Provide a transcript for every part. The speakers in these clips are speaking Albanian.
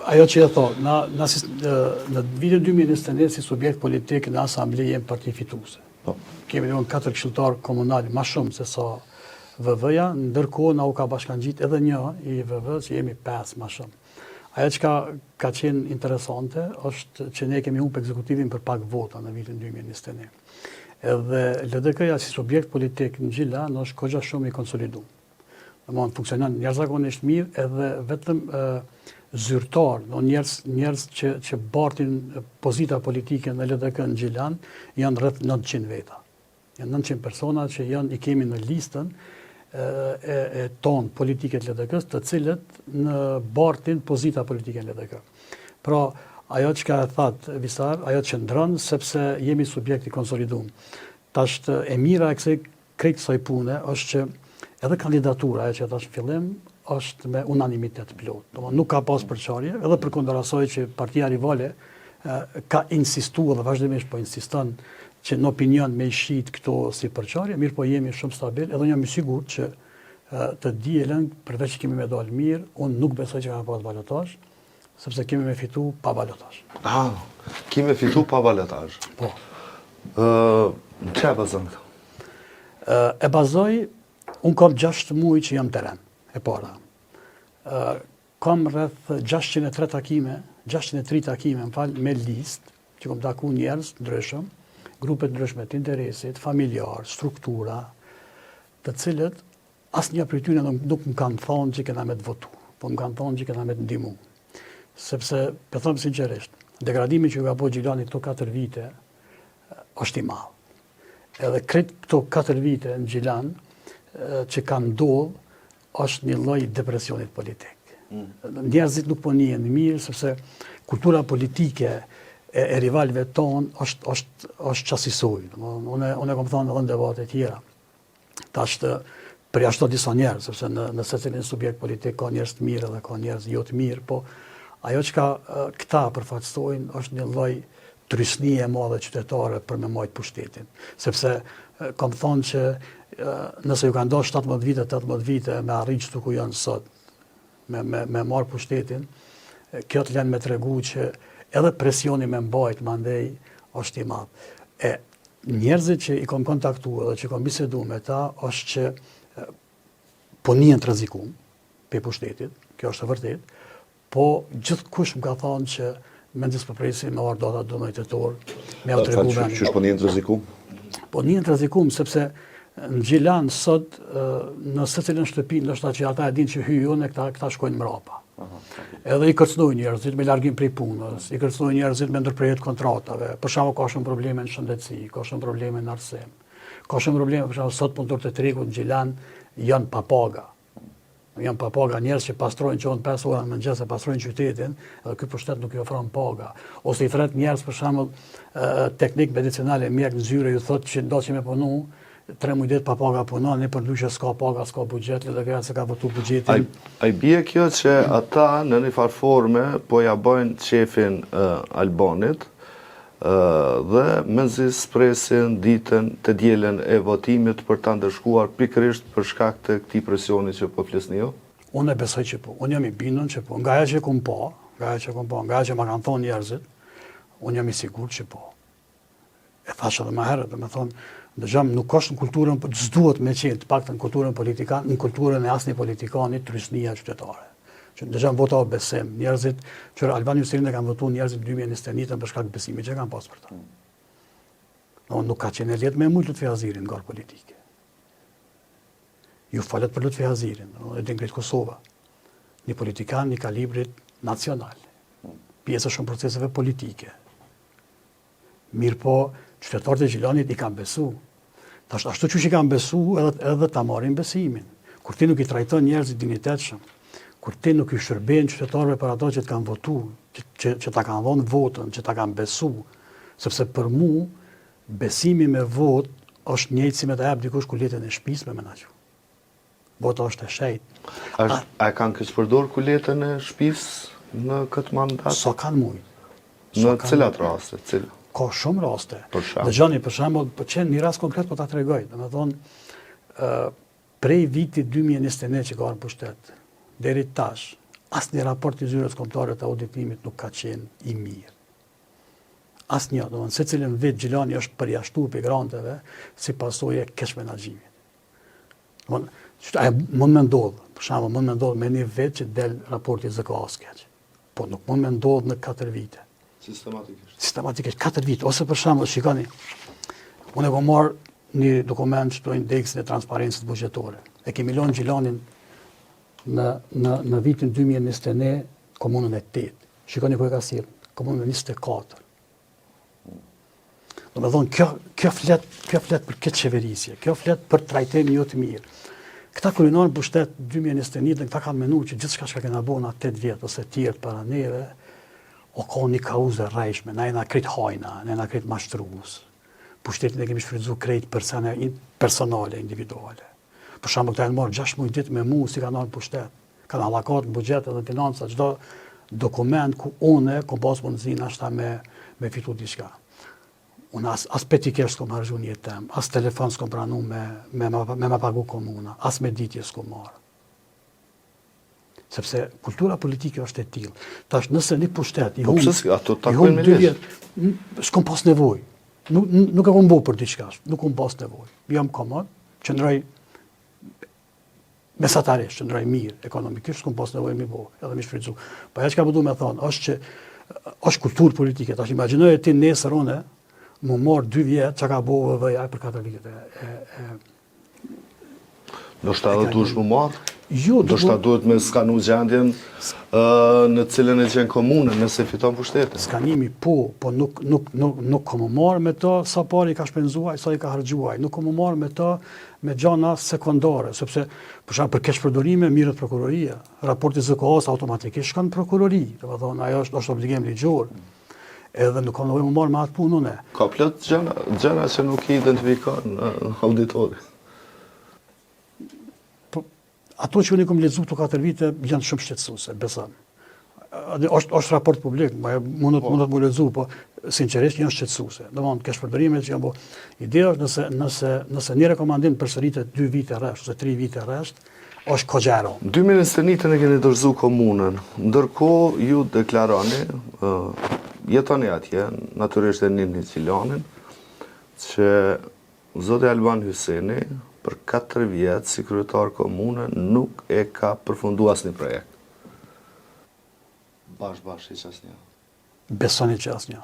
Ajo që e thot, në vitin 2021 si subjekt politik në asamble jemi parti fituese. Kemi në 4 këshilltar komunal, ma shumë se sa VV-ja, ndërkohë na u ka bashkangjit edhe një i VV që jemi 5 ma shumë. Ajo që ka qenë interesante është që ne kemi humbur ekzekutivin për pak vota në vitin 2021. Edhe LDK-ja si subjekt politik në Gjilan është kogja shumë i konsoliduar. Domthonë funksionon jashtëzakonisht mirë edhe vetëm zyrtar, njerëz që bartin pozita politike në LDK në Gjilan janë rreth 900 veta. Janë 900 persona që i kemi në listën e tonë politike të LDK-s, të cilët në bartin pozita politike në LDK. Pra, ajo që ka thatë Visar, ajo që ndronë, sepse jemi subjekti konsoliduar. Tash e mira e krejt kësaj pune është që edhe kandidatura, ajo që thash në fillim, është me unanimitet plot. Nuk ka pas përçarje, edhe përkundër asaj që partia rivale ka insistuar dhe vazhdimisht po insiston që në opinion me i shit këto si përçarje, mirë po jemi shumë stabil, edhe jam i sigurt që të dielën, përveç që kemi me dalë mirë, unë nuk besoj që ka pas balotazh, sepse kemi me fitu pa balotazh. Kemi me fitu pa balotazh? Po. Në që e bazon këto? E bazoj, unë kam 6 muaj që jam teren, e para. Kam rreth 603 takime, 603 takime, me listë, që kam taku njerëz ndryshëm, grupet ndryshme të interesit, familjar, struktura, të cilët asnjë prej tyre nuk më kanë thonë që kena me të votu, po më kanë thonë që kena me të ndihmu. Sepse, për thëmë sinqerisht, degradimi që ka bëjë Gjilani këto 4 vite është i madh. Edhe krejt këto 4 vite në Gjilan që kanë ndodhur është një lloj depresionit politik. Njerëzit nuk po njihen mirë sepse kultura politike e rivalëve tonë është qasisoj. Unë kam thënë edhe në debate tjera. Tash përjashto disa njerëz, sepse në secilin subjekt politik ka njerëz të mirë dhe ka njerëz jo të mirë, po ajo që këta përfaqësojnë është një lloj trysnie e madhe qytetare për me majt pushtetin. Sepse kam thënë që nëse ju kanë ndosh 18 vite me arrit këtu ku janë sot, me marr pushtetin, kjo të lënë me tregu që edhe presioni me mbajt mandej është i madh. Njerëzit që i kam kontaktuar dhe që kam biseduar me ta është që po njihen të rrezikum pe pushtetit, kjo është e vërtet, po gjithkush më ka thënë që mendjes po presin me ardh data 12 tetor, me u tregu me. Ç'është po njihen të rrezikum? Po njihen të rrezikum sepse në Gjilan sot në secilën shtëpi ndoshta që ata e dinë që hyjën e këta shkojnë mbrapa. Edhe i kërcënojnë njerëzit me largim prej punës, i kërcënojnë njerëzit me ndërprerje të kontratave. Për shembull ka shumë probleme në shëndetësi, ka shumë probleme në arsim. Ka shumë probleme, për shembull sot punëtorët e tregut në Gjilan janë pa paga. Janë pa paga, njerëz që pastrojnë qonë 5 ora në mëngjes e pastrojnë qytetin, edhe ky pushtet nuk i ofron paga. Ose i thret njerëz për shembull teknik medicinale, mjek në zyre ju thotë që ndoqi me punu 3 muaj pa paga punon, ne përndryshe s'ka paga, s'ka buxhet, edhe kjo se ka votu buxhetin. Ai bie kjo që ata në një farë forme po ja bëjnë shefin Albanit dhe menzis presin ditën të dielën e votimit për ta ndërshkuar pikërisht për shkak të këtij presioni që po flisni ju? Unë e besoj që po. Unë jam i bindur që po. Nga ajo që kum po, nga ajo që ma kanë thonë njerëzit, unë jam i sigurt që po. E thash edhe më herët, domethënë dëgjam nuk është në kulturën, s'duhet me qenë të paktën në kulturën politikan, në kulturën e asnjë politikanit trysnia qytetare. Që dëgjam vota o besim, njerëzit që Albani Hyserinë kanë votuar njerëzit 2021 për shkak të besimit që kanë pas për ta. Nuk ka qenë lehtë me Lutfi Hazirin nga politike. Ju falet për Lutfi Hazirin, e Dengrit Kosova, një politikan një kalibrit nacional, pjesë shumë proceseve politike. Mirë po, qytetarët e Gjilanit i kanë besu. Tash ashtu që i kanë besu edhe ta marrin besimin. Kur ti nuk i trajton njerëzit dinitetshëm, kur ti nuk i shërben qytetarëve për ato që të kanë votu, që ta kanë dhënë votën, që ta kanë besu, sepse për mu besimi me votë është njëjtë si me ta jap dikush kuletën e shtëpisë me menaxhu. Vota është e shejtë. A kanë kësaj kuletën e shtëpisë në këtë mandat? Sa kanë mujt. Në cilat raste? Ka shumë raste. Dëgjoni, për shembull, po qenë një rast konkret po ta tregoj. Domethënë prej vitit 2021 që ka në pushtet deri tash, asnjë raport i Zyrës Kombëtare të Auditimit nuk ka qenë i mirë. Asnjë, domethënë secilin vit Gjilani është përjashtuar pe granteve si pasojë keq menaxhimit. Domethënë, mund më ndodh, për shembull, mund më ndodh me një vit që del raporti ZKA-s keq. Po nuk mund më ndodh në 4 vite. Sistematikisht 4 vite, ose për shembull, shikoni, unë e kam marrë një dokument që thojnë indeksin e transparencës buxhetore. E kemi lënë Gjilanin në vitin 2021 komunën e 8. Shikoni ku e ka sjellë, komunën e 24. Domethënë kjo flet për këtë qeverisje, kjo flet për trajtim jo të mirë. Këta kryenor pushtet 2021 dhe këta kanë menuar që gjithçka që kena bënë 8 vjet ose të tjerë para neve, o ka një kauzë rrejshme, na jena krit hajna, na jena krit mashtrues. Pushtetin e kemi shfrytzuar krejt persone personale, individuale. Për shembull, këta janë marrë 6 muaj ditë me mua si kanë ardhur pushtet. Kanë allakat në buxhet dhe financa çdo dokument ku unë kom pas mundësinë ashta me fitu diçka. Unë as petikesh s'kom harxhu një jetë, as telefon s'kom pranu me ma pagu komuna, as me ditje s'kom marrë. Sepse kultura politike është e tillë. Tash nëse një pushtet i humb 2 vjet, s'kom pas nevojë. Nuk e kam bërë për diçka, nuk kam pas nevojë. Jam komod, qëndroj mesatarisht, qëndroj mirë ekonomikisht, s'kom pas nevojë mi bëu, edhe mi shfrytzu. Po ajo çka po duam të thonë, është që është kulturë politike. Tash imagjinoje ti nesër unë më marr 2 vjet çka ka bëu VV-ja për 4 vite. Do shta edhe duhesh më marrë? Jo, do shta duhet me skanu gjendjen në cilën e gjen komunën, nëse fiton pushtetin. Skanimi po nuk kam marrë me to sa pari ka shpenzuar, sa i ka harxhuar. Nuk kam marrë me to me gjana sekondare, sepse për shembull për keqpërdorime mirët prokuroria. Raporti ZKA-s automatikisht shkon në prokurori, domethënë ajo është obligim ligjor. Edhe nuk kam nevojë më marrë me atë punë unë. Ka plot gjëra që nuk i identifikon auditori. Ato që unë i kom lexuar këto 4 vite janë shumë shqetësuese, besoj. Është raport publik, mundet më lexu, po sinqerisht janë shqetësuese. Domthonë keqpërdorimet që janë bërë. Ideja është nëse një rekomandim përsëritet 2 vite rresht ose 3 vite rresht, është kogjero. 2021 e keni dorëzuar komunën. Ndërkohë ju deklaroni, jetoni atje, natyrisht e njihni Gjilanin, që zoti Alban Hyseni për 4 vjetë si kryetar komune nuk e ka përfundu asnjë projekt. Bash që asnjë. Besoni që asnjë.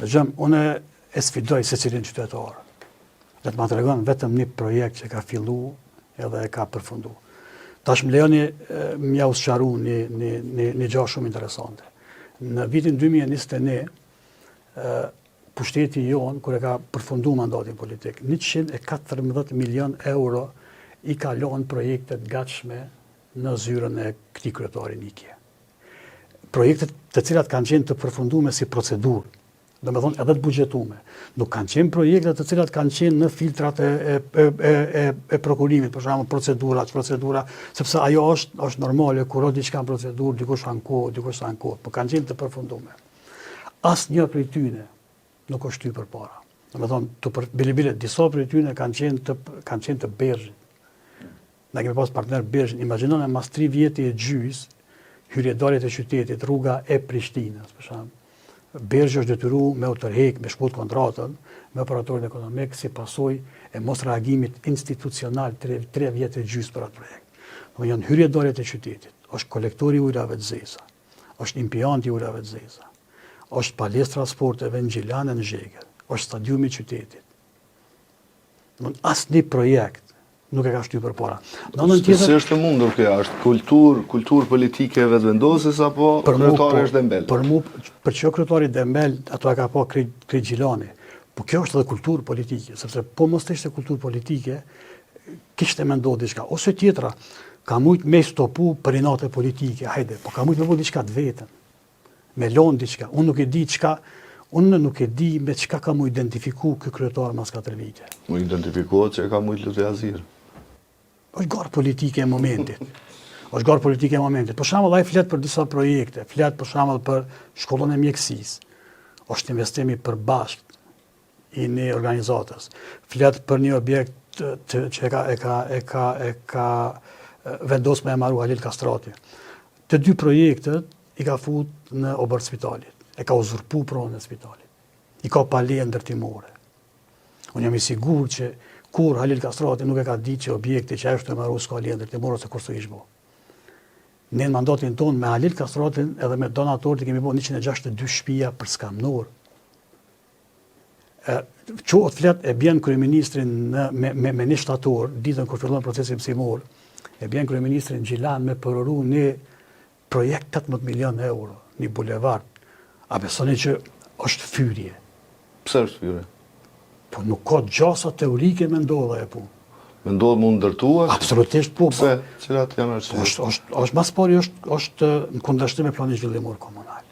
Dëgjojmë, unë e sfidoj secilin qytetar. Dhe të ma tregon vetëm një projekt që ka fillu edhe e ka përfundu. Tash më lejoni m'ja usqaru një gjë shumë interesante. Në vitin 2021, pushteti jonë, kur e ka përfundu mandatin politik, 114 milion euro i ka lënë projektet gatshme në zyrën e këtij kryetari nikje. Projektet të cilat kanë qenë të përfundume si procedurë, domethënë edhe të buxhetume. Nuk kanë qenë projekte të cilat kanë qenë në filtrat e prokurimit, për shembull procedura, sepse ajo është normale, kur diçka në procedurë, dikush anë kohë, por kanë qenë të përfundume. Asnjë prej tyre nuk është ty për para. Domethënë, bile disa prej tyre kanë qenë të Bergjet. Ne kemi pas partner Bergjet. Imagjinoni mas 3 vjetë e gjys, hyrjedarjet e qytetit, rruga e Prishtinës, për shembull. Bergjet është detyruar me u tërheq, me shkut kontratën me operatorin ekonomik si pasojë e mos reagimit institucional 3 vjetë e gjys për atë projekt. Domethënë janë hyrjedarjet e qytetit, është kolektori i ujrave të zeza, është impianti i ujrave të zeza, është palestra sporteve në Gjilan e në Zhegër, është stadiumi i qytetit. Asnjë projekt nuk e ka shtyr përpara. Si është e mundur kjo? Është kulturë politike vetëvendosës apo kryetari është Dembel? Për që kryetari Dembel, ato e ka pa krejt Gjilani. Po kjo është edhe kulturë politike, sepse po mos të ishte kulturë politike, kishte mendohet diçka. Ose tjetra, ka mujt me stopu për inate politike, hajde, po ka mujt me bëu diçka të vetën. Me lon diçka. Unë nuk e di me çka ka mu identifiku ky kryetar mas 4 vite. Mu identifikohet që ka mujt lutë azir. Është garë politike e momentit. Për shembull, ai flet për disa projekte, flet për shembull për shkollën e mjekësisë. Është investimi për bashkët i një organizatës. Flet për një objekt që e ka vendosur me Maru Halil Kastrati. të dy projektet i ka fut në obër spitalit. E ka uzurpu pronën e spitalit. I ka pale ndërtimore. Unë jam i sigur që kur Halil Kastrati nuk e ka ditë që objekti që është të marru s'ka le ndërtimore se kur së ishbo. Ne në mandatin tonë me Halil Kastratin edhe me donatorët i kemi bo 162 shtëpia për skamnor. Qohët flet e bjen kryeministrin me një shtator, ditën kur fillon procesi mësimor, e bjen kryeministrin Gjilan me përoru një projekt 18 milion euro, një bulevard. A besoni që është fyrje? Pse është fyrje? Po nuk ka gjasa teorike me ndodha e punë. Me ndodhë mund ndërtuar? Absolutisht po. Pse? Cilat janë arsye? Është mas pari është në kundërshtim me planin zhvillimor komunal.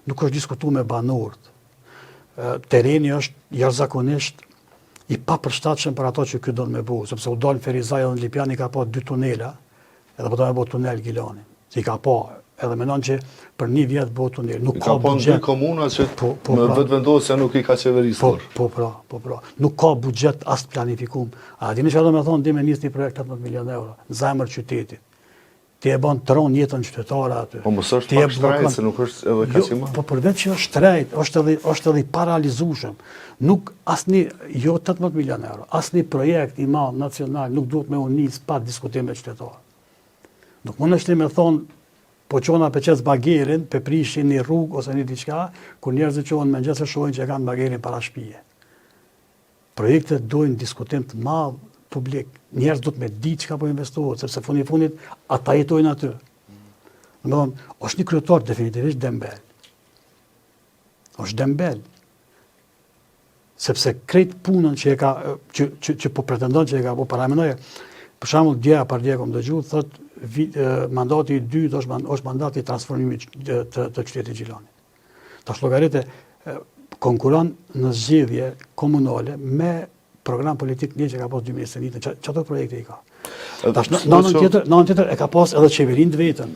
Nuk është diskutu me banorët. Tereni është jashtëzakonisht i papërshtatshëm për ato që ky do me bëu, sepse u dal Ferizaj dhe në Lipjani ka pa 2 tunela, edhe po do me bëu tunel Gilani. Si ka pa, edhe menon që për 1 vjet bëu tunel. Nuk ka buxhet. Ka komuna që me vetë vendosja nuk i ka qeverisur. Po pra. Nuk ka buxhet as planifikum. A dini çfarë do të thonë me nis një projekt 18 milion euro në zemër qytetit. Ti e bën tron jetën qytetare aty. Po mos është pak shtrejt, se nuk është edhe kaq i madh. Po përveç që është shtrejt, është edhe i paralizueshëm. Nuk asnjë 18 milion euro, asnjë projekt i madh nacional nuk duhet me u nis pa diskutim me qytetarë. Nuk mundesh ti me thonë po çona peçes bagerin, pe prishin një rrugë ose një diçka, kur njerëzit qohen me ngjesë shohin që e kanë bagerin para shtëpie. Projektet dojnë diskutim të madh publik. Njerëz do të me ditë çka po investohet, sepse fundi fundit ata jetojnë aty. Domethënë, është një kryetar definitivisht dembel. Është dembel. Sepse krejt punën që e ka që po pretendon që e ka po paramendoje. Për shembull, dje kom dëgjuar, thotë mandati i dytë është mandati i transformimit të qytetit Gjilani. Tash llogaritë konkuron në zgjedhje komunale me program politik një që ka pas 2021, çato projekte i ka. Tash në anën tjetër e ka pas edhe qeverinë të vetën.